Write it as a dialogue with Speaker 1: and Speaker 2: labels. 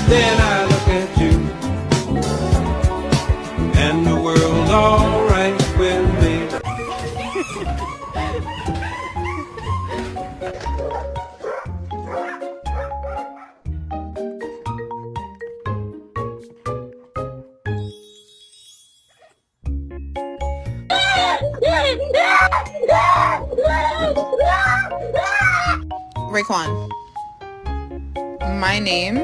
Speaker 1: Then I look at you, and the world's alright with me.
Speaker 2: Raekwon, my name